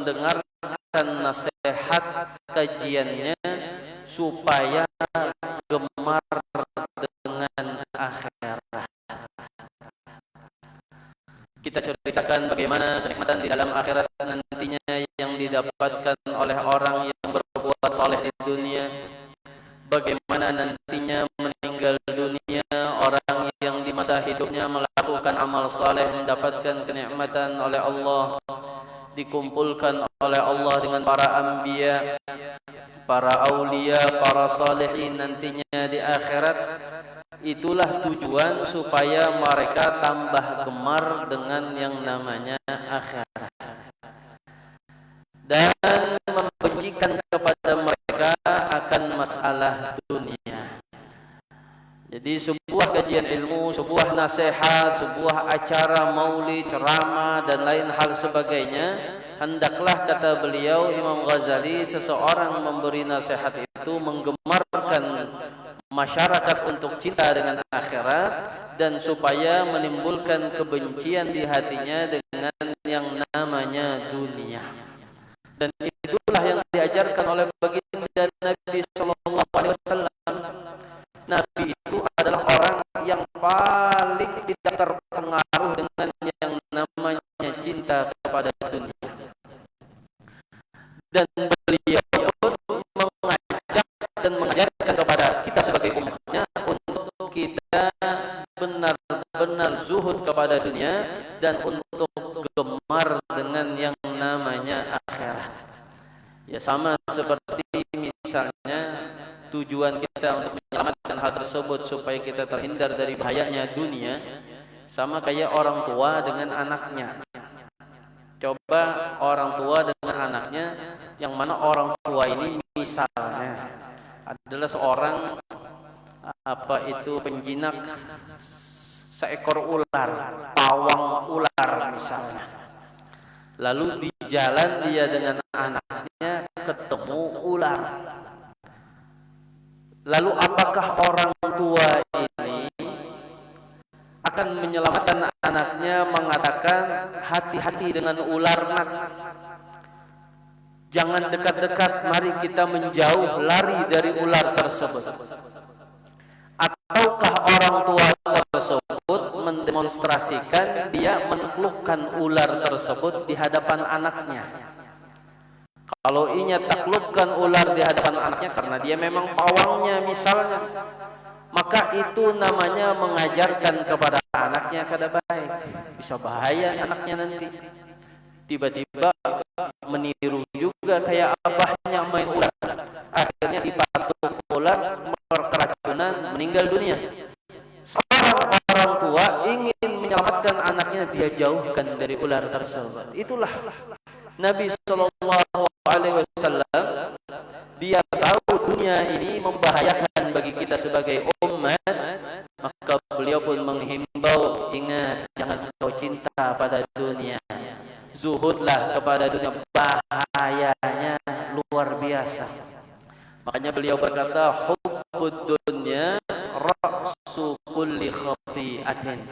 mendengarkan nasihat kajiannya supaya gemar dengan akhirat. Kita ceritakan bagaimana kenikmatan di dalam akhirat nantinya yang didapatkan oleh orang yang berbuat saleh di dunia. Bagaimana nantinya meninggal dunia orang yang di masa hidupnya melakukan amal saleh mendapatkan kenikmatan oleh Allah, dikumpulkan oleh Allah dengan para anbiya, para aulia, para salihin nantinya di akhirat. Itulah tujuan supaya mereka tambah gemar dengan yang namanya akhirat dan membencikan kepada mereka akan masalah dunia. Jadi sebuah kajian ilmu, sebuah nasihat, sebuah acara maulid, ceramah dan lain hal sebagainya, hendaklah, kata beliau Imam Ghazali, seseorang memberi nasihat itu menggemarkan masyarakat untuk cinta dengan akhirat dan supaya menimbulkan kebencian di hatinya dengan yang namanya dunia. Dan itulah yang diajarkan oleh baginda Nabi sallallahu alaihi wasallam. Nabi itu adalah orang yang paling tidak terpengaruh dengan yang namanya cinta kepada dunia. Dan beliau pun mengajak dan mengajarkan kepada kita sebagai umatnya untuk kita benar-benar zuhud kepada dunia dan untuk gemar dengan yang namanya akhirat. Ya, sama seperti misalnya tujuan kita untuk menyelamatkan hal tersebut supaya kita terhindar dari bahayanya dunia, sama kayak orang tua dengan anaknya. Coba orang tua dengan anaknya, yang mana orang tua ini misalnya adalah seorang penjinak seekor ular, pawang ular misalnya. Lalu di jalan dia dengan anaknya ketemu ular. Lalu apakah orang tua ini akan menyelamatkan anaknya, mengatakan hati-hati dengan ular nak, jangan dekat-dekat, mari kita menjauh, lari dari ular tersebut? Ataukah orang tua tersebut mendemonstrasikan dia menaklukkan ular tersebut di hadapan anaknya? Kalau inya taklukkan ular di hadapan anaknya karena dia memang pawangnya misalnya, maka itu namanya mengajarkan kepada anaknya kada baik. Bisa bahaya anaknya nanti. Tiba-tiba meniru juga kayak abahnya main ular. Akhirnya dipatuk ular, keracunan, meninggal dunia. Seorang orang tua ingin menyelamatkan anaknya, dia jauhkan dari ular tersebut. Itulah Nabi sallallahu alaihi wasallam, dia tahu dunia ini membahayakan bagi kita sebagai umat, maka beliau pun menghimbau, ingat, jangan kau cinta pada dunia, zuhudlah kepada dunia, bahayanya luar biasa. Makanya beliau berkata, hubbud dunya ra'su kulli khati'atin.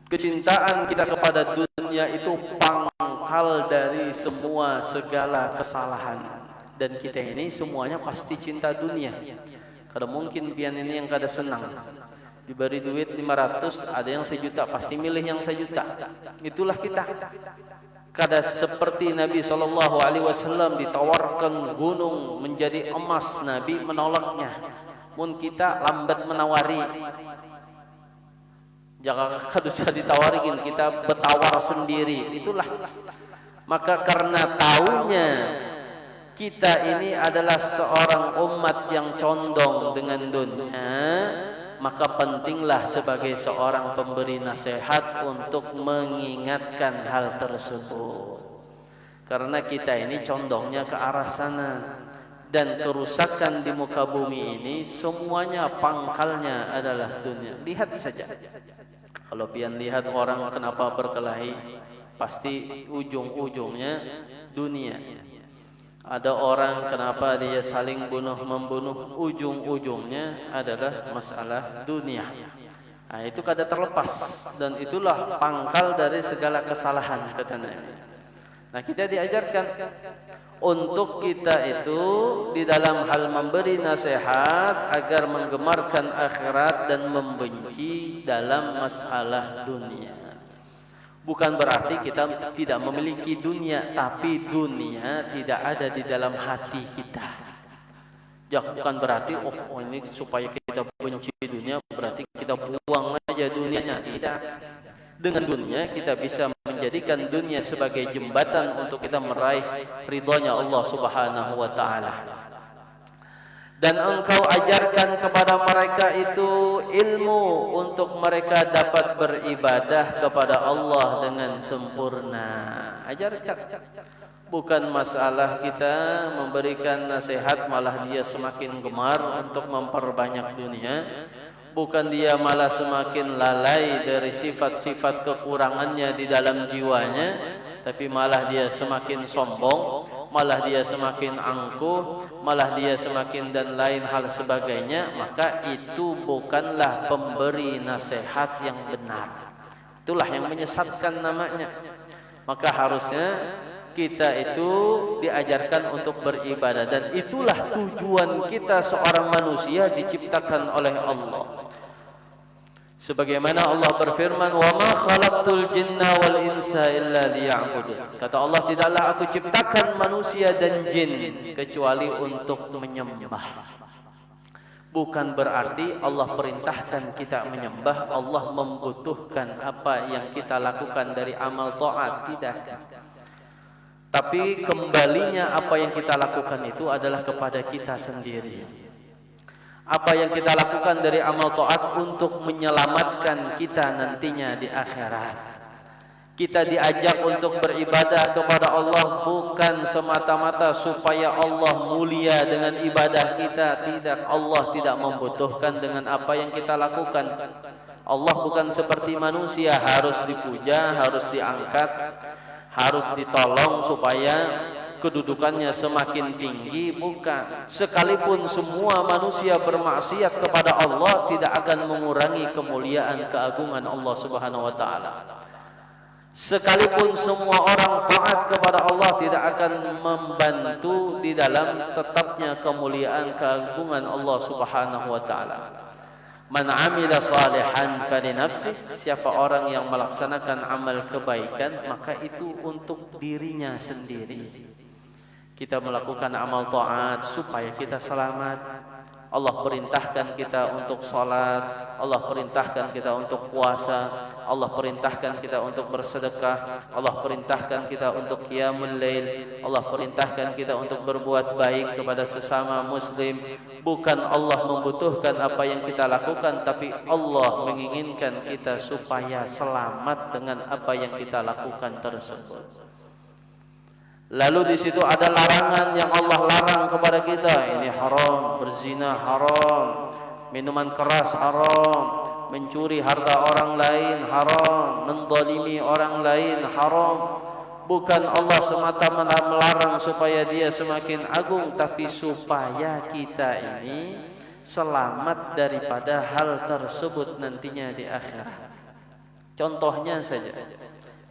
Kecintaan kita kepada dunia itu pangkal dari semua segala kesalahan. Dan kita ini semuanya pasti cinta dunia. Kada mungkin pian ini yang kada senang. Diberi duit 500, ada yang 1 juta, pasti milih yang 1 juta. Itulah kita. Kada seperti Nabi SAW ditawarkan gunung menjadi emas, Nabi menolaknya. Mun kita lambat menawari, jangan kadus ditawarikin, kita bertawar sendiri. Itulah. Maka karena taunya kita ini adalah seorang umat yang condong dengan dunia, maka pentinglah sebagai seorang pemberi nasihat untuk mengingatkan hal tersebut. Karena kita ini condongnya ke arah sana. Dan kerusakan di muka bumi ini semuanya pangkalnya adalah dunia. Lihat saja. Kalau pian lihat orang kenapa berkelahi, pasti ujung-ujungnya dunia. Ada orang kenapa dia saling bunuh-membunuh, ujung-ujungnya adalah masalah dunia. Nah, itu kada terlepas, dan itulah pangkal dari segala kesalahan, kata Nabi. Nah, kita diajarkan untuk kita itu di dalam hal memberi nasihat agar menggemarkan akhirat dan membenci dalam masalah dunia. Bukan berarti kita tidak memiliki dunia, tapi dunia tidak ada di dalam hati kita. Ya, bukan berarti ini supaya kita benci dunia berarti kita buang aja dunianya. Tidak. Dengan dunia kita bisa menjadikan dunia sebagai jembatan untuk kita meraih ridhonya Allah Subhanahu wa taala. Dan engkau ajarkan kepada mereka itu ilmu untuk mereka dapat beribadah kepada Allah dengan sempurna. Ajarkan. Bukan masalah kita memberikan nasihat malah dia semakin gemar untuk memperbanyak dunia. Bukan dia malah semakin lalai dari sifat-sifat kekurangannya di dalam jiwanya, tapi malah dia semakin sombong, malah dia semakin angkuh, malah dia semakin dan lain hal sebagainya. Maka itu bukanlah pemberi nasihat yang benar. Itulah yang menyesatkan namanya. Maka harusnya kita itu diajarkan untuk beribadah, dan itulah tujuan kita seorang manusia diciptakan oleh Allah. Sebagaimana Allah berfirman, "Wa ma khalaqtul jinna wal insa illa liya'budun." Kata Allah, tidaklah aku ciptakan manusia dan jin kecuali untuk menyembah. Bukan berarti Allah perintahkan kita menyembah, Allah membutuhkan apa yang kita lakukan dari amal taat, tidak. Tapi kembalinya apa yang kita lakukan itu adalah kepada kita sendiri. Apa yang kita lakukan dari amal taat untuk menyelamatkan kita nantinya di akhirat. Kita diajak untuk beribadah kepada Allah bukan semata-mata supaya Allah mulia dengan ibadah kita. Tidak, Allah tidak membutuhkan dengan apa yang kita lakukan. Allah bukan seperti manusia, harus dipuja, harus diangkat, harus ditolong supaya kedudukannya semakin tinggi. Bukan. Sekalipun semua manusia bermaksiat kepada Allah, tidak akan mengurangi kemuliaan keagungan Allah Subhanahu wa taala. Sekalipun semua orang taat kepada Allah, tidak akan membantu di dalam tetapnya kemuliaan keagungan Allah Subhanahu wa taala. Man amila salihan falinafsih, siapa orang yang melaksanakan amal kebaikan maka itu untuk dirinya sendiri. Kita melakukan amal taat supaya kita selamat. Allah perintahkan kita untuk salat, Allah perintahkan kita untuk puasa, Allah perintahkan kita untuk bersedekah, Allah perintahkan kita untuk qiyamul lail, Allah perintahkan kita untuk berbuat baik kepada sesama muslim. Bukan Allah membutuhkan apa yang kita lakukan, tapi Allah menginginkan kita supaya selamat dengan apa yang kita lakukan tersebut. Lalu di situ ada larangan yang Allah larang kepada kita. Ini haram, berzina haram, minuman keras haram, mencuri harta orang lain haram, menzalimi orang lain haram. Bukan Allah semata-mata melarang supaya dia semakin agung, tapi supaya kita ini selamat daripada hal tersebut nantinya di akhirat. Contohnya saja,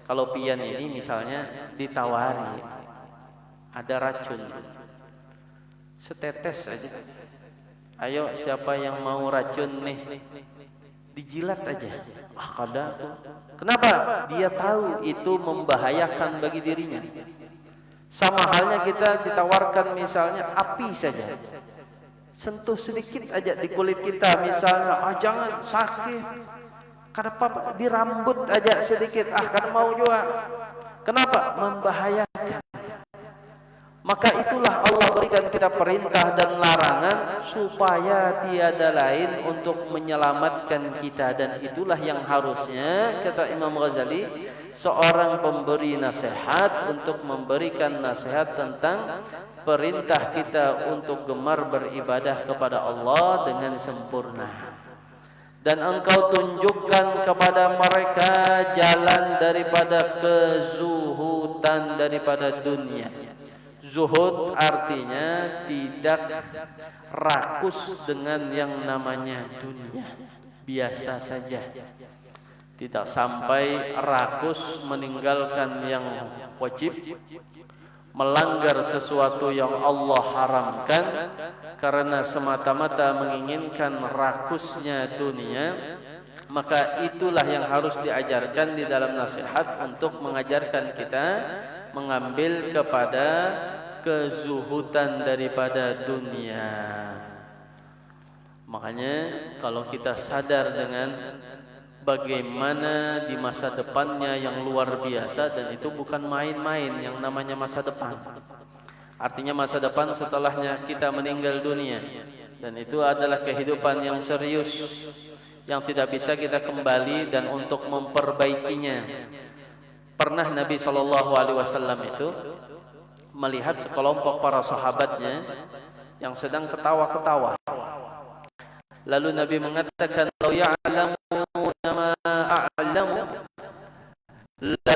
kalau pian ini misalnya ditawari ada racun, setetes aja, ayo siapa yang mau racun nih, dijilat aja. Kada aku. Kenapa? Dia tahu itu membahayakan bagi dirinya. Sama halnya kita ditawarkan misalnya api saja, sentuh sedikit aja di kulit kita misalnya, jangan sakit, kenapa, di rambut aja sedikit, kada mau juga. Kenapa? Membahayakan. Maka itulah Allah berikan kita perintah dan larangan supaya tiada lain untuk menyelamatkan kita. Dan itulah yang harusnya, kata Imam Ghazali, seorang pemberi nasihat untuk memberikan nasihat tentang perintah kita untuk gemar beribadah kepada Allah dengan sempurna. Dan engkau tunjukkan kepada mereka jalan daripada kezuhudan daripada dunia. Zuhud artinya tidak rakus dengan yang namanya dunia, biasa saja. tidak sampai rakus meninggalkan yang wajib, melanggar sesuatu yang Allah haramkan karena semata-mata menginginkan rakusnya dunia, maka itulah yang harus diajarkan di dalam nasihat untuk mengajarkan kita mengambil kepada kezuhudan daripada dunia. Makanya kalau kita sadar dengan bagaimana di masa depannya yang luar biasa, dan itu bukan main-main yang namanya masa depan. Artinya masa depan setelahnya kita meninggal dunia, dan itu adalah kehidupan yang serius yang tidak bisa kita kembali dan untuk memperbaikinya. Pernah Nabi SAW itu melihat sekelompok para sahabatnya yang sedang ketawa-ketawa. Lalu Nabi mengatakan, "Lau ya'lamuna ma a'lamu la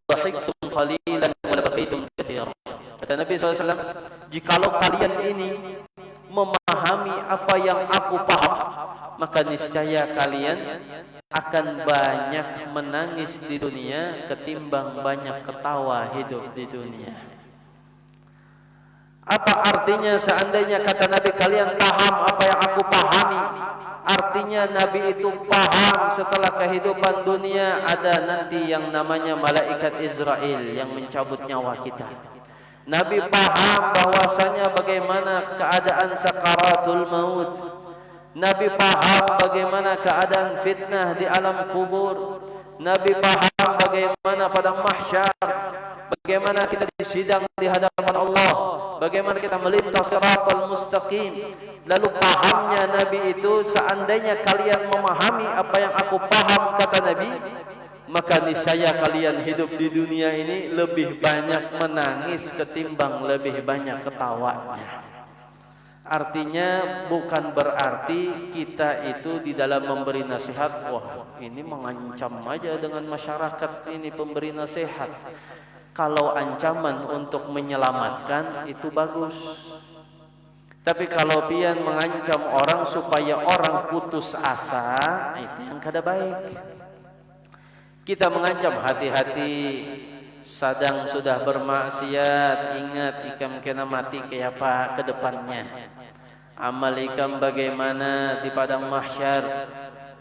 dhahiktum qalilan wa la baqitum katsiran." Kata Nabi SAW, jikalau kalian ini memahami apa yang aku paham, maka niscaya kalian akan banyak menangis di dunia ketimbang banyak ketawa hidup di dunia. Apa artinya seandainya kata Nabi kalian paham apa yang aku pahami? Artinya Nabi itu paham setelah kehidupan dunia ada nanti yang namanya malaikat Israel yang mencabut nyawa kita. Nabi paham bahwasanya bagaimana keadaan sakaratul maut. Nabi paham bagaimana keadaan fitnah di alam kubur. Nabi paham bagaimana padang mahsyar, bagaimana kita disidang di hadapan Allah, bagaimana kita melintas siratal mustaqim. Lalu pahamnya Nabi itu, seandainya kalian memahami apa yang aku paham, kata Nabi, maka niscaya kalian hidup di dunia ini lebih banyak menangis ketimbang lebih banyak ketawanya. Artinya bukan berarti kita itu di dalam memberi nasihat, wah ini mengancam aja dengan masyarakat ini pemberi nasihat. Kalau ancaman untuk menyelamatkan itu bagus. Tapi kalau pian mengancam orang supaya orang putus asa, itu yang kada baik. Kita mengancam hati-hati, sadang sudah bermaksiat, ingat ikam kena mati kayak apa ke depannya. Amal ikam bagaimana di padang mahsyar?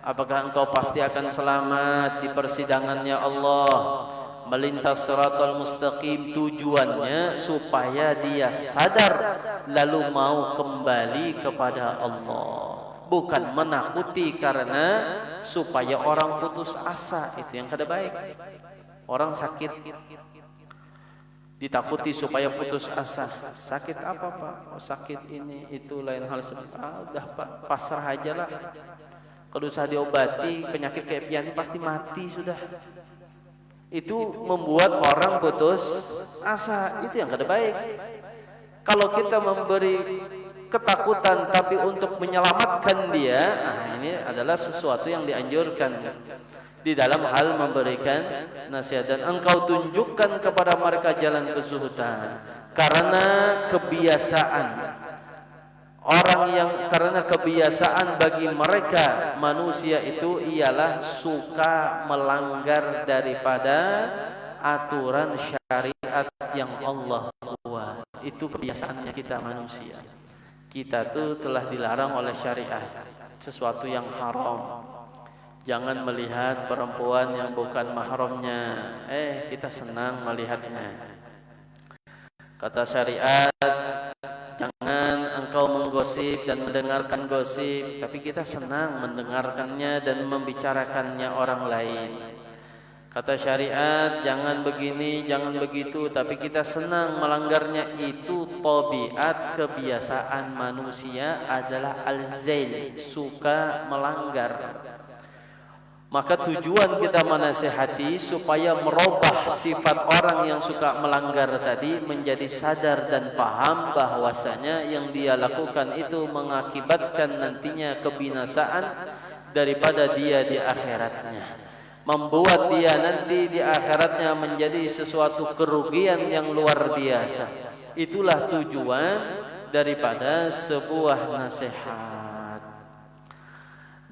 Apakah engkau pasti akan selamat di persidangannya Allah? Melintas siratal mustaqim tujuannya supaya dia sadar lalu mau kembali kepada Allah, bukan menakuti karena supaya orang putus asa. Itu yang kada baik. Orang sakit ditakuti supaya putus asa. Sakit apa Pak? Oh, sakit ini itu lain hal. Udah Pak, pasrah aja lah. Kalau usah diobati penyakit kayak pian pasti mati sudah. Itu membuat orang putus asa. Itu yang kada baik. Kalau kita memberi ketakutan tapi untuk menyelamatkan dia, ini adalah sesuatu yang dianjurkan di dalam hal memberikan nasihat. Dan engkau tunjukkan kepada mereka jalan kezuhudan, karena kebiasaan orang yang, karena kebiasaan bagi mereka manusia itu ialah suka melanggar daripada aturan syariat yang Allah buat. Itu kebiasaannya kita manusia. Kita tuh telah dilarang oleh syariat sesuatu yang haram. Jangan melihat perempuan yang bukan mahramnya. Kita senang melihatnya. Kata syariat, jangan engkau menggosip dan mendengarkan gosip, tapi kita senang mendengarkannya dan membicarakannya orang lain. Kata syariat, jangan begini, jangan begitu, tapi kita senang melanggarnya. Itu tabiat, kebiasaan manusia adalah al-zail, suka melanggar. Maka tujuan kita menasihati supaya merubah sifat orang yang suka melanggar tadi menjadi sadar dan paham bahwasanya yang dia lakukan itu mengakibatkan nantinya kebinasaan daripada dia di akhiratnya, membuat dia nanti di akhiratnya menjadi sesuatu kerugian yang luar biasa. Itulah tujuan daripada sebuah nasihat.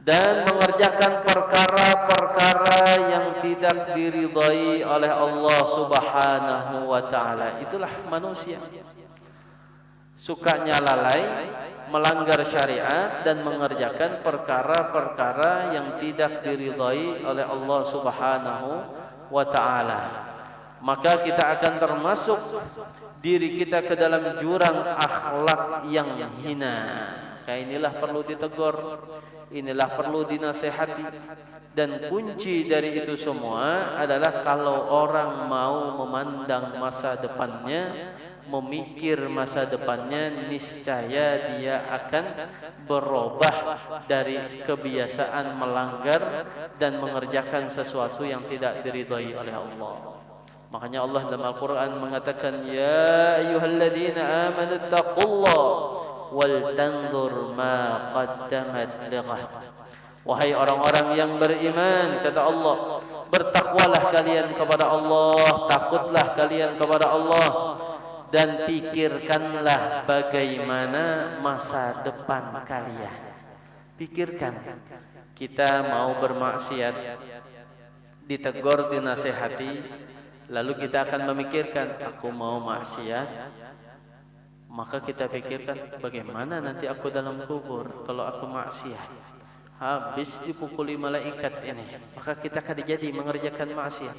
dan mengerjakan perkara-perkara yang tidak diridhai oleh Allah Subhanahu wa taala. Itulah manusia. Sukanya lalai, melanggar syariat dan mengerjakan perkara-perkara yang tidak diridhai oleh Allah Subhanahu wa taala. Maka kita akan termasuk diri kita ke dalam jurang akhlak yang hina. Kayak inilah perlu ditegur, inilah perlu dinasehati. Dan kunci dari itu semua adalah kalau orang mau memandang masa depannya, memikir masa depannya, niscaya dia akan berubah dari kebiasaan melanggar dan mengerjakan sesuatu yang tidak diridhai oleh Allah. Makanya Allah dalam Al-Quran mengatakan, ya ayyuhalladzina amanu taqullah wal tanzur ma qaddamat lighad. Wahai orang-orang yang beriman, kata Allah, bertakwalah kalian kepada Allah, takutlah kalian kepada Allah, dan pikirkanlah bagaimana masa depan kalian. Pikirkan, kita mau bermaksiat, ditegur, dinasehati, lalu kita akan memikirkan, aku mau maksiat, maka kita pikirkan bagaimana nanti aku dalam kubur kalau aku maksiat, habis dipukuli malaikat ini, maka kita akan jadi mengerjakan maksiat.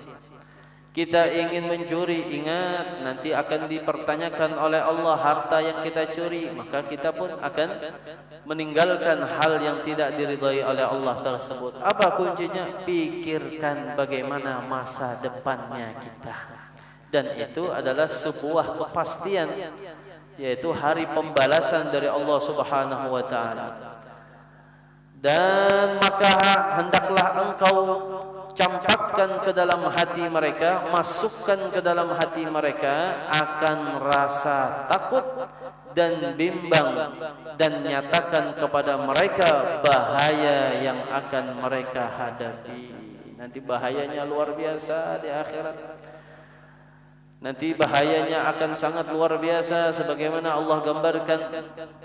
Kita ingin mencuri, ingat nanti akan dipertanyakan oleh Allah harta yang kita curi, maka kita pun akan meninggalkan hal yang tidak diridhai oleh Allah tersebut. Apa kuncinya? Pikirkan bagaimana masa depannya kita. Dan itu adalah sebuah kepastian, yaitu hari pembalasan dari Allah Subhanahu wa taala. Dan maka hendaklah engkau campakkan ke dalam hati mereka, masukkan ke dalam hati mereka akan rasa takut dan bimbang, dan nyatakan kepada mereka bahaya yang akan mereka hadapi. Nanti bahayanya luar biasa di akhirat. Nanti bahayanya akan sangat luar biasa, sebagaimana Allah gambarkan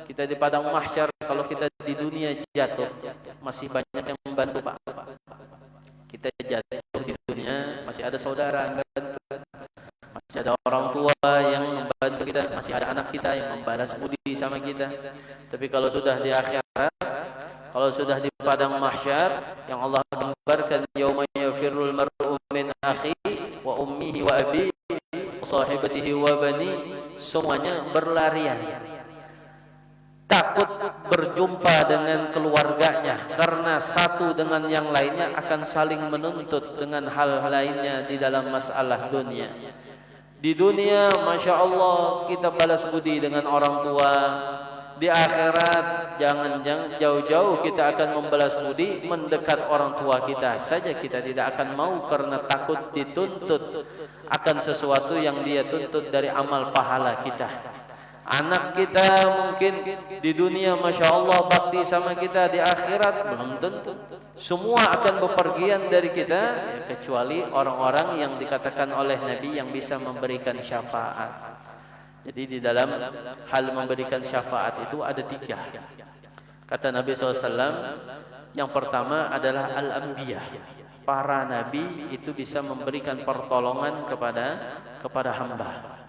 kita di padang mahsyar. Kalau kita di dunia jatuh, masih banyak yang membantu, Pak. Kita jatuh di dunia, masih ada saudara yang membantu, masih ada orang tua yang membantu kita, masih ada anak kita yang membalas budi sama kita. Tapi kalau sudah di akhirat, kalau sudah di padang mahsyar, yang Allah gambarkan, yauma yafirrul mar'u min akhihi wa ummihi wa abihi sahibatihi wa bani, semuanya berlarian, takut berjumpa dengan keluarganya, karena satu dengan yang lainnya akan saling menuntut dengan hal lainnya di dalam masalah dunia. Di dunia, Masya Allah, kita balas budi dengan orang tua. Di akhirat, jangan-jangan jauh-jauh kita akan membalas budi mendekat orang tua kita saja kita tidak akan mau, karena takut dituntut akan sesuatu yang dia tuntut dari amal pahala kita. Anak kita mungkin di dunia Masya Allah bakti sama kita, di akhirat belum tentu. Semua akan bepergian dari kita, ya, kecuali orang-orang yang dikatakan oleh Nabi yang bisa memberikan syafaat. Jadi di dalam hal memberikan syafaat itu ada 3. Kata Nabi SAW, yang pertama adalah al-anbiya. Para nabi itu bisa memberikan pertolongan kepada hamba.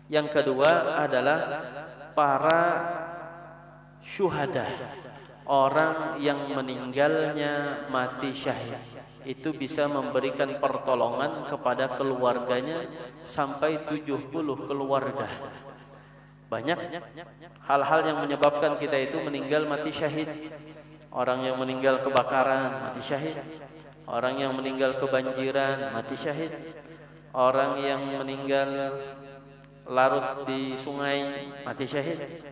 Yang kedua adalah para syuhada, orang yang meninggalnya mati syahid, itu bisa memberikan pertolongan kepada keluarganya sampai 70 keluarga. Banyak hal-hal yang menyebabkan kita itu meninggal mati syahid. Orang yang meninggal kebakaran mati syahid, orang yang meninggal kebanjiran mati syahid, orang yang meninggal larut di sungai mati syahid,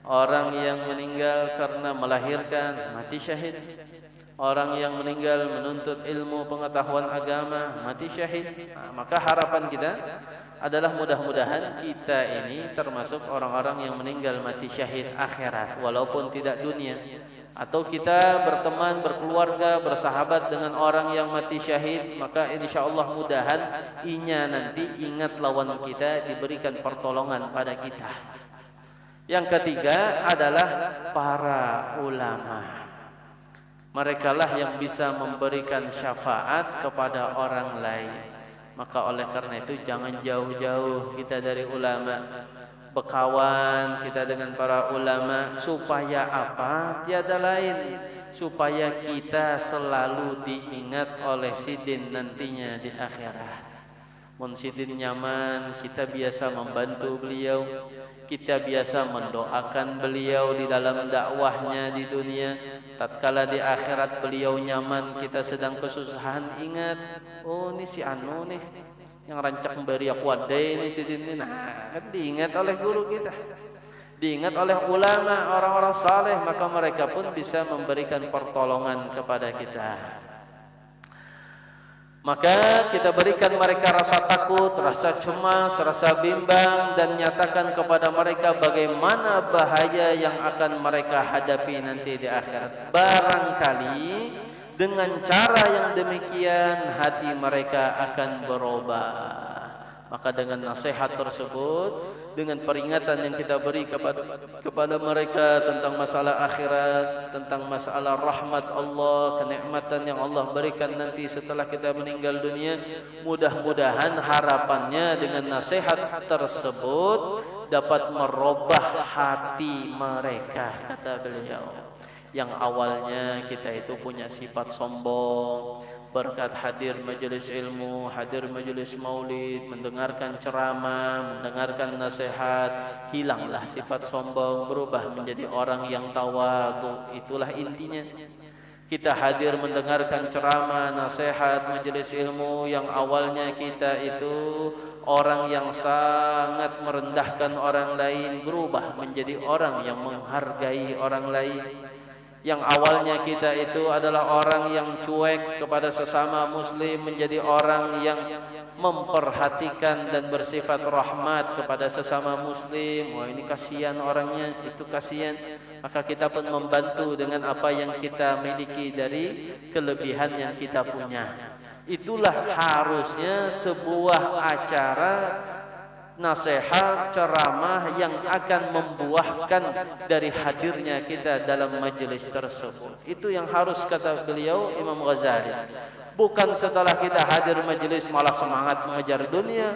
orang yang meninggal karena melahirkan mati syahid, orang yang meninggal menuntut ilmu pengetahuan agama mati syahid. Maka harapan kita adalah mudah-mudahan kita ini termasuk orang-orang yang meninggal mati syahid akhirat, walaupun tidak dunia. Atau kita berteman, berkeluarga, bersahabat dengan orang yang mati syahid, maka insyaallah mudahan inya nanti ingat lawan kita, diberikan pertolongan pada kita. Yang ketiga adalah para ulama. merekalah yang bisa memberikan syafaat kepada orang lain. Maka oleh karena itu jangan jauh-jauh kita dari ulama, berkawan kita dengan para ulama. Supaya apa? Tiada lain, supaya kita selalu diingat oleh sidin nantinya di akhirat. Mun sidin nyaman, kita biasa membantu beliau, kita biasa mendoakan beliau di dalam dakwahnya di dunia. Tatkala di akhirat beliau nyaman, kita sedang kesusahan, ingat, oh ini si anu nih yang rancak memberi aku wadai ini sidin ini. Nah, kan diingat oleh guru kita, diingat oleh ulama, orang-orang saleh, maka mereka pun bisa memberikan pertolongan kepada kita. Maka kita berikan mereka rasa takut, rasa cemas, rasa bimbang, dan nyatakan kepada mereka bagaimana bahaya yang akan mereka hadapi nanti di akhirat. Barangkali dengan cara yang demikian hati mereka akan berubah. Maka dengan nasihat tersebut, dengan peringatan yang kita beri kepada mereka tentang masalah akhirat, tentang masalah rahmat Allah, kenikmatan yang Allah berikan nanti setelah kita meninggal dunia, mudah-mudahan harapannya dengan nasihat tersebut dapat merubah hati mereka, kata beliau. Yang awalnya kita itu punya sifat sombong, berkat hadir majelis ilmu, hadir majelis maulid, mendengarkan ceramah, mendengarkan nasihat, hilanglah sifat sombong, berubah menjadi orang yang tawadhu. Itulah intinya. Kita hadir mendengarkan ceramah, nasihat, majelis ilmu, yang awalnya kita itu orang yang sangat merendahkan orang lain, berubah menjadi orang yang menghargai orang lain. Yang awalnya kita itu adalah orang yang cuek kepada sesama muslim, menjadi orang yang memperhatikan dan bersifat rahmat kepada sesama muslim. Wah, ini kasihan orangnya, itu kasihan. Maka kita pun membantu dengan apa yang kita miliki dari kelebihan yang kita punya. Itulah harusnya sebuah acara nasihat, ceramah yang akan membuahkan dari hadirnya kita dalam majelis tersebut. Itu yang harus, kata beliau Imam Ghazali. Bukan setelah kita hadir majelis malah semangat mengejar dunia.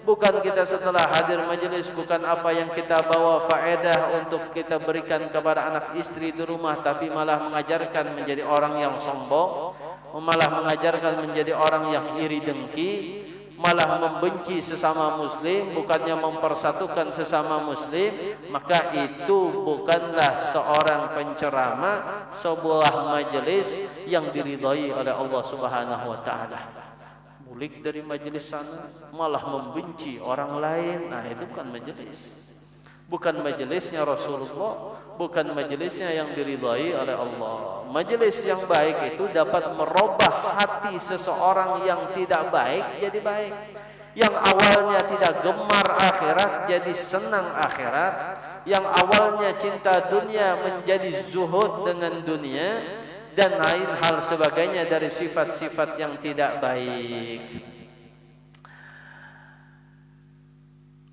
Bukan kita setelah hadir majelis, bukan apa yang kita bawa faedah untuk kita berikan kepada anak istri di rumah, tapi malah mengajarkan menjadi orang yang sombong, malah mengajarkan menjadi orang yang iri dengki, malah membenci sesama muslim, bukannya mempersatukan sesama muslim. Maka itu bukanlah seorang penceramah, sebuah majelis yang diridhai oleh Allah Subhanahu wa taala. Mulik dari majelis sana malah membenci orang lain, nah itu bukan majelis. Bukan majelisnya Rasulullah, bukan majelisnya yang diridhai oleh Allah. Majelis yang baik itu dapat merubah hati seseorang yang tidak baik jadi baik. Yang awalnya tidak gemar akhirat jadi senang akhirat. Yang awalnya cinta dunia menjadi zuhud dengan dunia, dan lain hal sebagainya dari sifat-sifat yang tidak baik.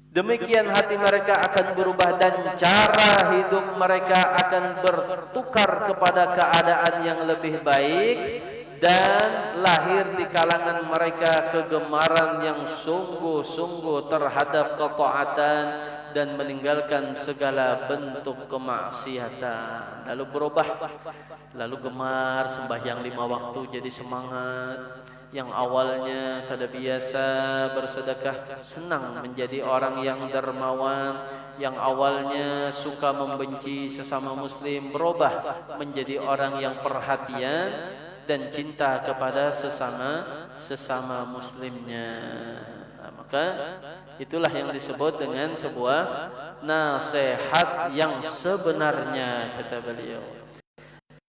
Demikian hati mereka akan berubah dan cara hidup mereka akan bertukar kepada keadaan yang lebih baik, dan lahir di kalangan mereka kegemaran yang sungguh-sungguh terhadap ketaatan dan meninggalkan segala bentuk kemaksiatan. Lalu berubah, lalu gemar sembahyang 5 waktu jadi semangat. Yang awalnya kada biasa bersedekah, senang menjadi orang yang dermawan. Yang awalnya suka membenci sesama muslim, berubah menjadi orang yang perhatian dan cinta kepada sesama muslimnya. Nah, maka itulah yang disebut dengan sebuah nasihat yang sebenarnya, kata beliau.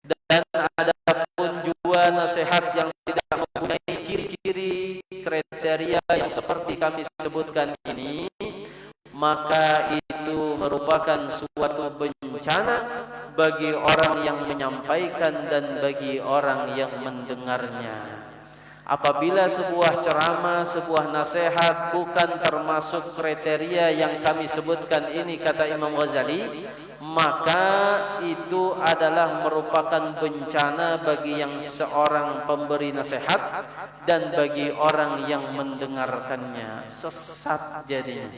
Dan ada pun juga nasihat yang tidak mempunyai ciri-ciri kriteria yang seperti kami sebutkan ini, maka itu merupakan suatu bencana bagi orang yang menyampaikan dan bagi orang yang mendengarnya. Apabila sebuah ceramah, sebuah nasihat bukan termasuk kriteria yang kami sebutkan ini, kata Imam Ghazali, maka itu adalah merupakan bencana bagi yang seorang pemberi nasihat dan bagi orang yang mendengarkannya. Sesat jadinya,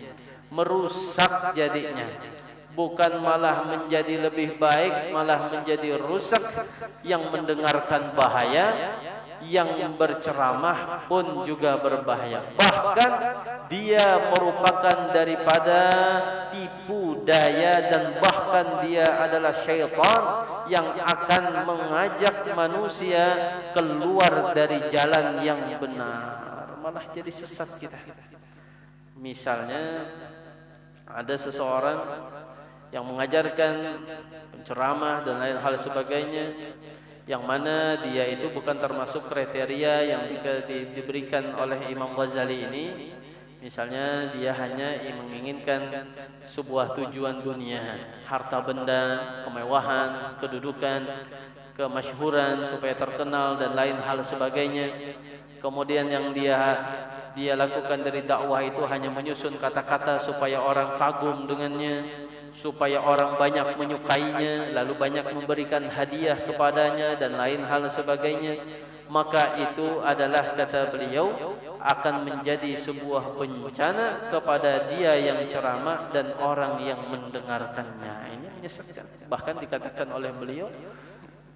merusak jadinya, bukan malah menjadi lebih baik, malah menjadi rusak. Yang mendengarkan bahaya, yang berceramah pun juga berbahaya. Bahkan dia merupakan daripada tipu daya, dan bahkan dia adalah syaitan yang akan mengajak manusia keluar dari jalan yang benar, malah jadi sesat kita. Misalnya ada seseorang yang mengajarkan, penceramah dan lain hal sebagainya, yang mana dia itu bukan termasuk kriteria yang diberikan oleh Imam Ghazali ini. Misalnya dia hanya menginginkan sebuah tujuan dunia, harta benda, kemewahan, kedudukan, kemasyhuran supaya terkenal dan lain hal sebagainya. Kemudian yang dia lakukan dari dakwah itu hanya menyusun kata-kata supaya orang kagum dengannya, supaya orang banyak menyukainya, lalu banyak memberikan hadiah kepadanya dan lain hal sebagainya. Maka itu adalah, kata beliau, akan menjadi sebuah bencana kepada dia yang ceramah dan orang yang mendengarkannya. Ini menyesatkan. Bahkan dikatakan oleh beliau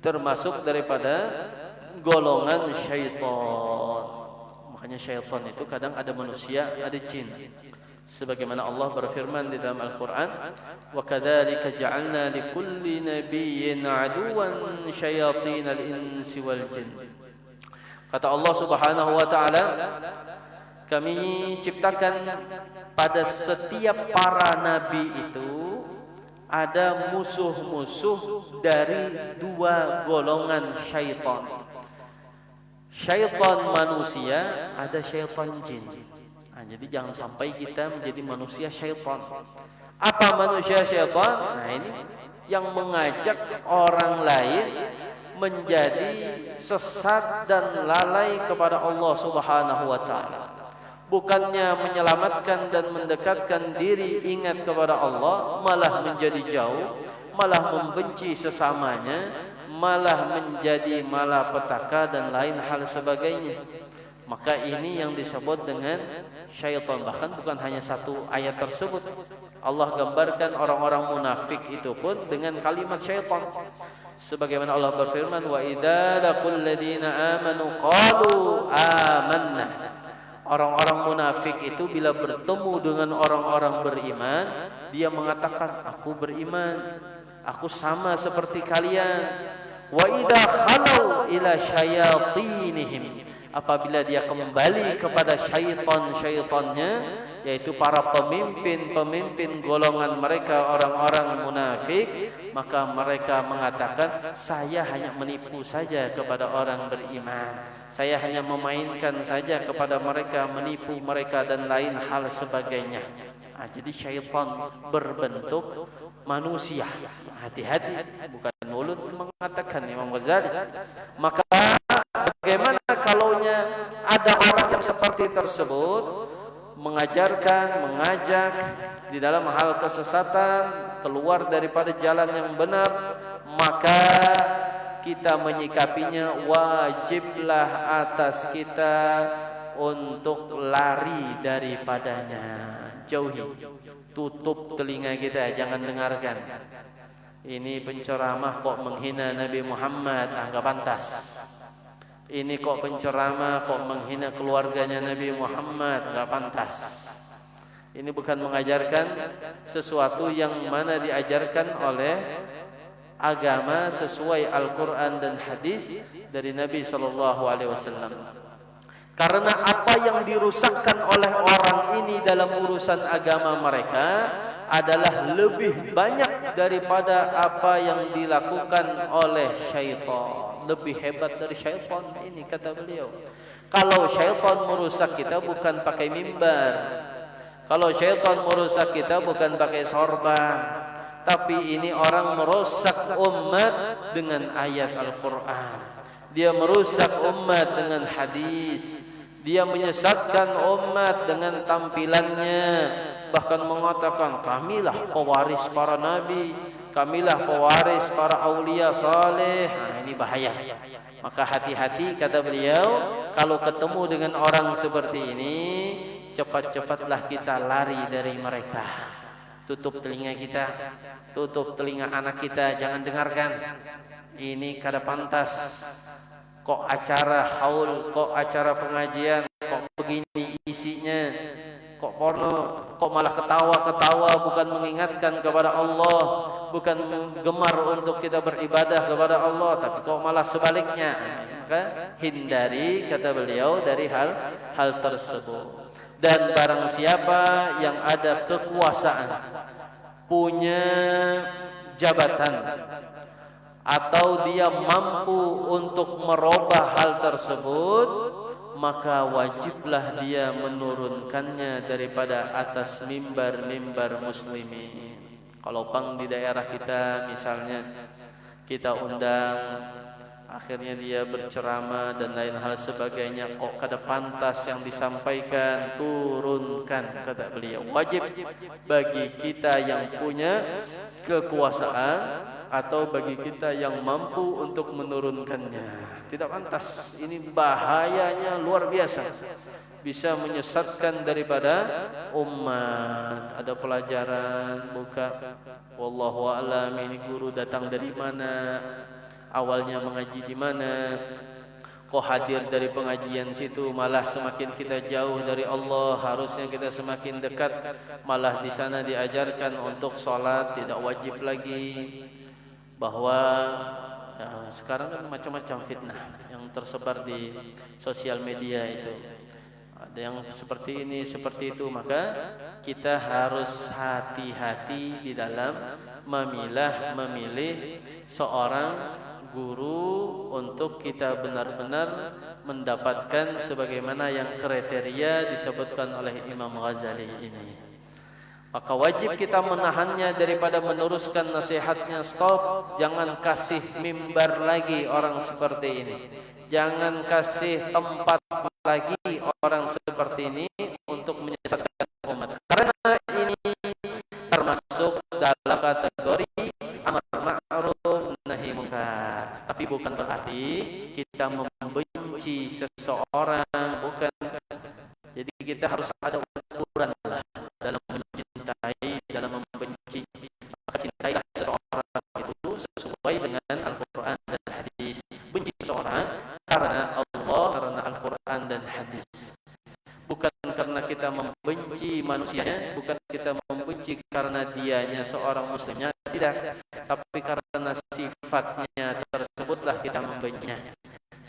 termasuk daripada golongan syaitan. Makanya syaitan itu kadang ada manusia, ada jin. Sebagaimana Allah berfirman di dalam Al-Quran, وَكَذَلِكَ جَعَلْنَا لِكُلِّ نَبِيٍّ عَدُوًا شَيَاطِينَ الْإِنسِ وَالْجِنِّ. Kata Allah Subhanahu wa taala, kami ciptakan pada setiap para nabi itu ada musuh-musuh dari dua golongan syaitan. Syaitan manusia, ada syaitan jin. Nah, jadi jangan sampai kita menjadi manusia syaitan. Apa manusia syaitan? Nah, ini yang mengajak orang lain menjadi sesat dan lalai kepada Allah Subhanahu wa taala. Bukannya menyelamatkan dan mendekatkan diri ingat kepada Allah, malah menjadi jauh, malah membenci sesamanya, malah menjadi malapetaka dan lain hal sebagainya. Maka ini yang disebut dengan syaitan. Bahkan bukan hanya satu ayat tersebut, Allah gambarkan orang-orang munafik itu pun dengan kalimat syaitan. Sebagaimana Allah berfirman, wa idza laqul ladina amanu qalu amanna. Orang-orang munafik itu bila bertemu dengan orang-orang beriman, dia mengatakan, aku beriman, aku sama seperti kalian. Wa idza khalau ila syayatinihim, apabila dia kembali kepada syaitan-syaitannya, yaitu para pemimpin-pemimpin golongan mereka, orang-orang munafik, maka mereka mengatakan, saya hanya menipu saja kepada orang beriman, saya hanya memainkan saja kepada mereka, menipu mereka dan lain hal sebagainya. Nah, jadi syaitan berbentuk manusia. Hati-hati, bukan mulut mengatakan Imam Ghazali. Maka bagaimana kalaunya ada orang yang seperti tersebut, mengajarkan, mengajak di dalam hal kesesatan, keluar daripada jalan yang benar, maka kita menyikapinya, wajiblah atas kita untuk lari daripadanya. Jauhi, tutup telinga kita, jangan dengarkan. Ini penceramah kok menghina Nabi Muhammad, enggak pantas. Ini kok penceramah kok menghina keluarganya Nabi Muhammad, enggak pantas. Ini bukan mengajarkan sesuatu yang mana diajarkan oleh agama sesuai Al-Quran dan hadis dari Nabi SAW. Karena apa yang dirusakkan oleh orang ini dalam urusan agama mereka adalah lebih banyak daripada apa yang dilakukan oleh syaitan. Lebih hebat dari syaitan ini, kata beliau. Kalau syaitan merusak kita bukan pakai mimbar, kalau syaitan merusak kita bukan pakai sorban, tapi ini orang merusak umat dengan ayat Al-Quran, dia merusak umat dengan hadis, dia menyesatkan umat dengan tampilannya, bahkan mengatakan kamilah pewaris para nabi, kamilah pewaris para aulia saleh. Nah, ini bahaya. Maka hati-hati kata beliau, kalau ketemu dengan orang seperti ini, cepat-cepatlah kita lari dari mereka. Tutup telinga kita, tutup telinga anak kita, jangan dengarkan. Ini kada pantas. Kok acara haul, kok acara pengajian, kok begini isinya, kok porno, kok malah ketawa-ketawa, bukan mengingatkan kepada Allah, bukan gemar untuk kita beribadah kepada Allah, tapi kok malah sebaliknya. Maka hindari kata beliau dari hal tersebut. Dan barang siapa yang ada kekuasaan, punya jabatan, atau dia mampu untuk merubah hal tersebut, maka wajiblah dia menurunkannya daripada atas mimbar-mimbar muslimin. Kalau pang di daerah kita misalnya kita undang, akhirnya dia berceramah dan lain hal sebagainya, kok kada pantas yang disampaikan, turunkan kata beliau. Wajib bagi kita yang punya kekuasaan atau bagi kita yang mampu untuk menurunkannya. Tidak pantas. Ini bahayanya luar biasa. Bisa menyesatkan daripada umat. Ada pelajaran buka, wallahu a'lam, ini guru datang dari mana, awalnya mengaji di mana, kok hadir dari pengajian situ malah semakin kita jauh dari Allah, harusnya kita semakin dekat, malah di sana diajarkan untuk sholat tidak wajib lagi. Bahwa ya, sekarang kan macam-macam fitnah yang tersebar di sosial media itu, ada yang seperti ini seperti itu. Maka kita harus hati-hati di dalam memilih seorang guru untuk kita benar-benar mendapatkan sebagaimana yang kriteria disebutkan oleh Imam Ghazali ini. Maka wajib kita menahannya daripada meneruskan nasihatnya. Stop, jangan kasih mimbar lagi orang seperti ini, jangan kasih tempat lagi orang seperti ini untuk menyesatkan umat, karena ini termasuk dalam kategori amar ma'ruf nahi munkar. Tapi bukan berarti kita membenci seseorang, bukan. Jadi kita harus ada ukuran lah dalam mencintai, dalam membenci. Maka cintailah seseorang itu sesuai dengan Al-Quran dan hadis. Benci seseorang karena Allah, karena Al-Quran dan hadis. Bukan karena kita membenci manusianya, bukan kita membenci karena dianya seorang muslimnya, tidak. Tapi karena sifatnya tersebutlah kita membencinya.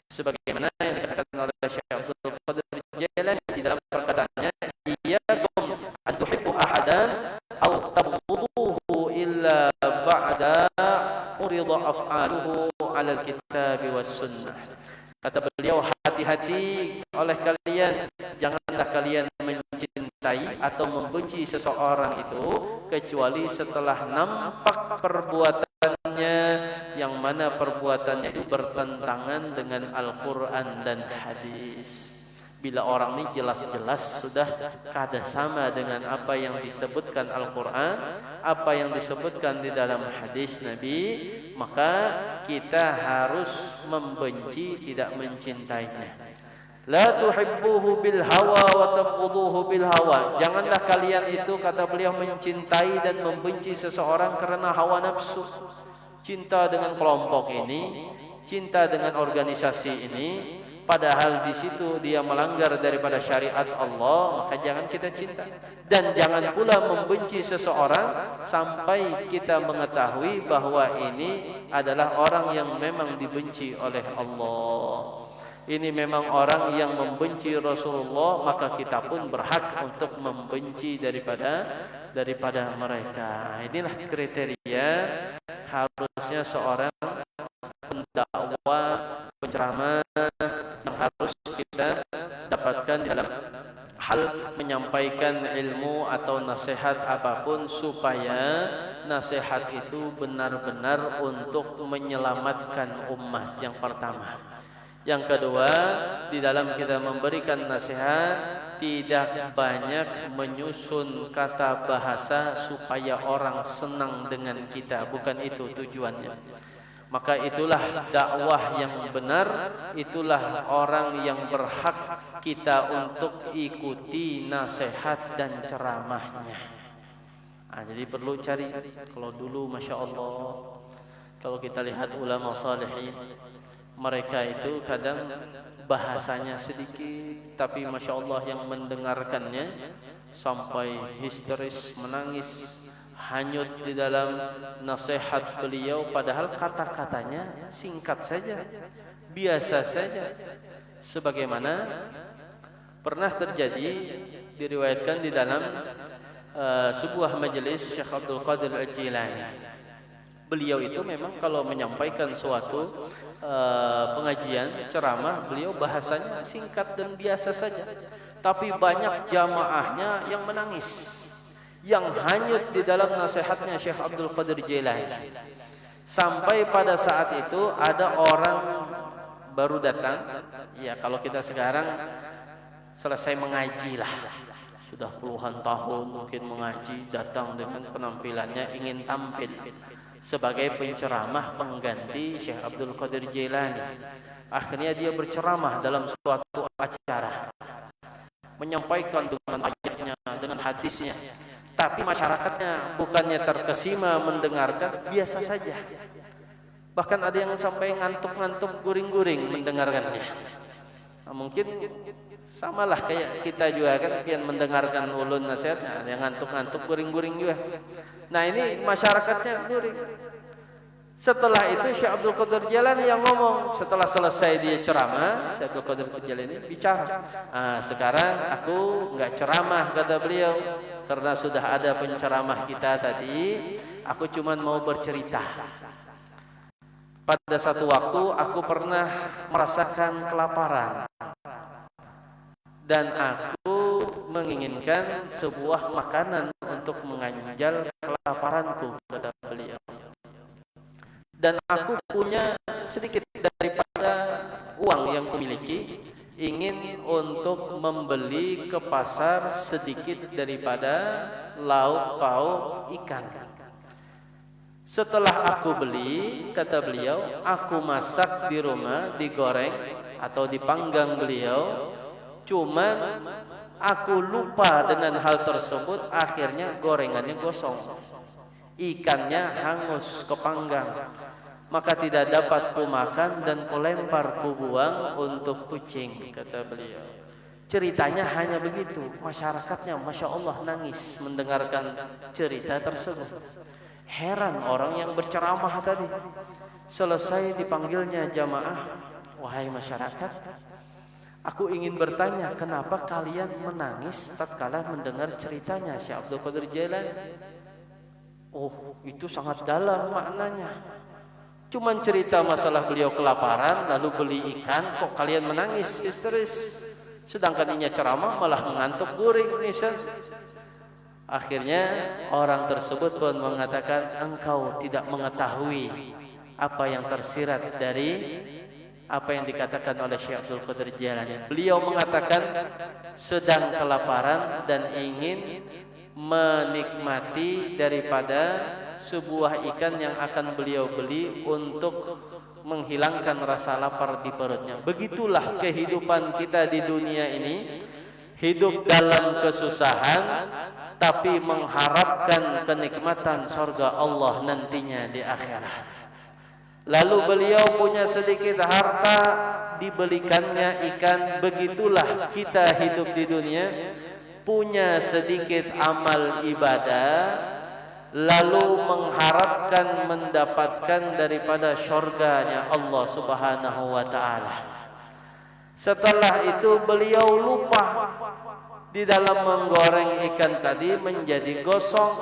Sebagaimana yang dikatakan oleh Syekh Abdul Qadir Jailani di dalam perkataannya, iyyakum an tuhibbu ahadan aw tabghuduhu illa ba'da urida af'aluhu 'ala al-kitab was sunnah. Kata beliau, hati-hati oleh kalian, janganlah kalian mencintai atau membenci seseorang itu kecuali setelah nampak perbuatannya yang mana perbuatannya itu bertentangan dengan Al-Quran dan hadis. Bila orang ini jelas-jelas sudah kada sama dengan apa yang disebutkan Al-Quran, apa yang disebutkan di dalam hadis Nabi, maka kita harus membenci, tidak mencintainya. La tuhibbuhu bil hawa wa tabghuduhu bil hawa. Janganlah kalian itu, kata beliau, mencintai dan membenci seseorang karena hawa nafsu. Cinta dengan kelompok ini, cinta dengan organisasi ini, padahal di situ dia melanggar daripada syariat Allah, maka jangan kita cinta. Dan jangan pula membenci seseorang sampai kita mengetahui bahwa ini adalah orang yang memang dibenci oleh Allah. Ini memang orang yang membenci Rasulullah, maka kita pun berhak untuk membenci daripada mereka. Inilah kriteria harusnya seorang pendakwah, penceramah yang harus kita dapatkan dalam hal menyampaikan ilmu atau nasihat apapun, supaya nasihat itu benar-benar untuk menyelamatkan umat. Yang pertama, Yang kedua, di dalam kita memberikan nasihat, tidak banyak menyusun kata bahasa supaya orang senang dengan kita. Bukan itu tujuannya. Maka itulah dakwah yang benar, itulah orang yang berhak kita untuk ikuti nasihat dan ceramahnya. Jadi perlu cari. Kalau dulu Masya Allah, kalau kita lihat ulama salihin, mereka itu kadang bahasanya sedikit, tapi Masya Allah yang mendengarkannya sampai histeris, menangis, hanyut di dalam nasihat beliau. Padahal kata-katanya singkat saja, biasa saja. Sebagaimana pernah terjadi, diriwayatkan di dalam sebuah majelis Syekh Abdul Qadir Al-Jilani. Beliau itu memang kalau menyampaikan suatu pengajian, ceramah, beliau bahasanya singkat dan biasa saja. Tapi banyak jamaahnya yang menangis, yang hanyut di dalam nasihatnya Syekh Abdul Qadir Jilani. Sampai pada saat itu ada orang baru datang. Ya, kalau kita sekarang selesai mengaji lah, sudah puluhan tahun mungkin mengaji, datang dengan penampilannya ingin tampil sebagai penceramah pengganti Syekh Abdul Qadir Jilani. Akhirnya dia berceramah dalam suatu acara, menyampaikan dengan ayatnya, dengan hadisnya. Tapi masyarakatnya bukannya terkesima mendengarkan, biasa saja. Bahkan ada yang sampai ngantuk-ngantuk, guring-guring mendengarkannya. Mungkin samalah kayak kita juga kan, yang mendengarkan ulun nasihatnya, yang ngantuk-ngantuk, guring-guring juga. Nah ini masyarakatnya guring. Setelah itu Syekh Abdul Qadir Jilani yang ngomong. Setelah selesai dia ceramah, Syekh Abdul Qadir Jilani bicara. Sekarang aku nggak ceramah, kata beliau, karena sudah ada penceramah kita tadi. Aku cuma mau bercerita. Pada satu waktu aku pernah merasakan kelaparan, dan aku menginginkan sebuah makanan untuk menganjal kelaparanku, kata beliau. Dan aku punya sedikit daripada uang yang kumiliki, ingin untuk membeli ke pasar sedikit daripada lauk pauk ikan. Setelah aku beli, kata beliau, aku masak di rumah, digoreng atau dipanggang beliau. Cuman aku lupa dengan hal tersebut, akhirnya gorengannya gosong, ikannya hangus kepanggang. Maka tidak dapat ku makan dan ku lempar, ku buang untuk kucing, kata beliau. Ceritanya hanya begitu. Masyarakatnya Masya Allah nangis mendengarkan cerita tersebut. Heran orang yang berceramah tadi. Selesai dipanggilnya jamaah, wahai masyarakat, aku ingin bertanya, kenapa kalian menangis tatkala mendengar ceritanya Syekh Abdul Qadir Jilani? Oh, itu sangat dalam maknanya. Cuman cerita masalah beliau kelaparan lalu beli ikan, kok kalian menangis histeris? Sedangkan ini ceramah malah mengantuk guring. Akhirnya orang tersebut pun mengatakan, engkau tidak mengetahui apa yang tersirat dari apa yang dikatakan oleh Syekh Abdul Qadir Jilani. Beliau mengatakan sedang kelaparan dan ingin menikmati daripada sebuah ikan yang akan beliau beli untuk menghilangkan rasa lapar di perutnya. Begitulah kehidupan kita di dunia ini, hidup dalam kesusahan tapi mengharapkan kenikmatan surga Allah nantinya di akhirat. Lalu beliau punya sedikit harta, dibelikannya ikan. Begitulah kita hidup di dunia, punya sedikit amal ibadah, lalu mengharapkan mendapatkan daripada syurganya Allah Subhanahu wa ta'ala. Setelah itu beliau lupa di dalam menggoreng ikan tadi menjadi gosong.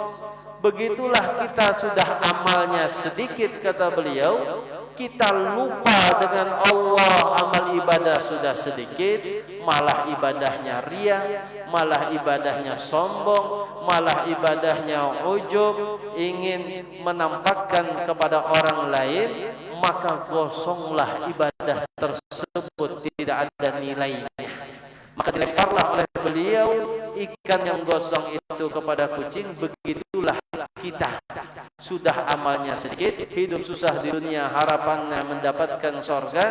Begitulah kita sudah amalnya sedikit, kata beliau, kita lupa dengan Allah, amal ibadah sudah sedikit, malah ibadahnya ria, malah ibadahnya sombong, malah ibadahnya ujub, ingin menampakkan kepada orang lain, maka gosonglah ibadah tersebut, tidak ada nilainya. Maka dilemparlah oleh beliau ikan yang gosong itu kepada kucing. Begitulah kita, sudah amalnya sedikit, hidup susah di dunia, harapannya mendapatkan surga,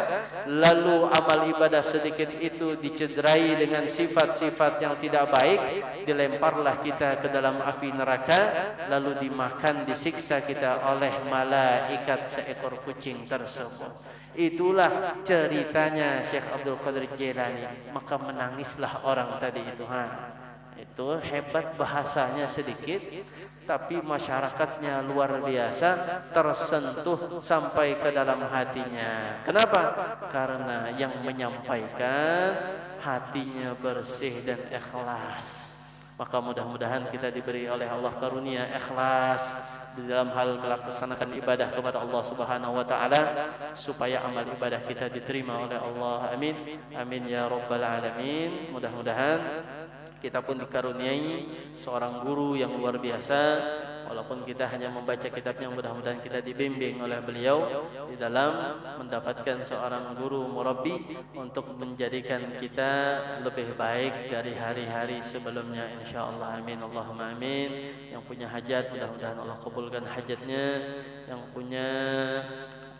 lalu amal ibadah sedikit itu dicederai dengan sifat-sifat yang tidak baik, dilemparlah kita ke dalam api neraka, lalu dimakan, disiksa kita oleh malaikat seekor kucing tersebut. Itulah ceritanya Syekh Abdul Qadir Jailani. Maka menangislah orang tadi itu. Itu hebat, bahasanya sedikit, tapi masyarakatnya luar biasa, tersentuh sampai ke dalam hatinya. Kenapa? Karena yang menyampaikan hatinya bersih dan ikhlas. Maka mudah-mudahan kita diberi oleh Allah karunia ikhlas di dalam hal melaksanakan ibadah kepada Allah Subhanahu wa taala, supaya amal ibadah kita diterima oleh Allah. Amin. Amin ya rabbal alamin. Mudah-mudahan kita pun dikaruniai seorang guru yang luar biasa. Walaupun kita hanya membaca kitabnya, mudah-mudahan kita dibimbing oleh beliau di dalam mendapatkan seorang guru murabbi untuk menjadikan kita lebih baik dari hari-hari sebelumnya, insyaallah. Amin Allahumma amin. Yang punya hajat, mudah-mudahan Allah kabulkan hajatnya. Yang punya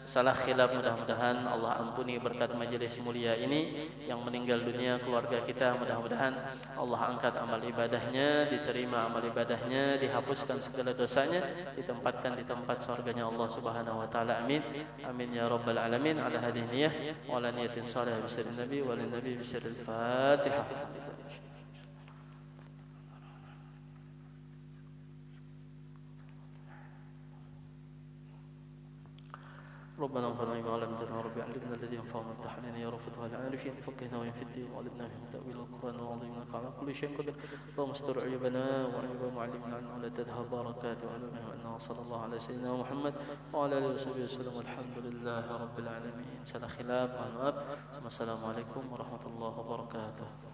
salah khilaf, mudah-mudahan Allah ampuni berkat majelis mulia ini. Yang meninggal dunia keluarga kita, mudah-mudahan Allah angkat amal ibadahnya, diterima amal ibadahnya, dihapuskan segala dosanya, ditempatkan di tempat surganya Allah Subhanahu wa taala. Amin. Amin ya rabbal alamin. Ala hadhihi niyyah wa ala niyatin salihah bisirrin nabi wa lin nabi bisirril Fatihah. ربنا انفعنا بما علمتنا ورب علمنا الذي ينفعنا وافتح علينا يا رب فتح العارفين فقهنا وين في الدين وعلمنا من تأويل القرآن العظيم انك على كل شيء قدير. اللهم استر عيوبنا وعيوب معلمنا عنه ولا تذهب بركات وعلمنا انه صلى الله على سيدنا محمد وعلى اله وصحبه وسلم. الحمد لله رب العالمين. سلا خلاف. السلام عليكم ورحمة الله وبركاته.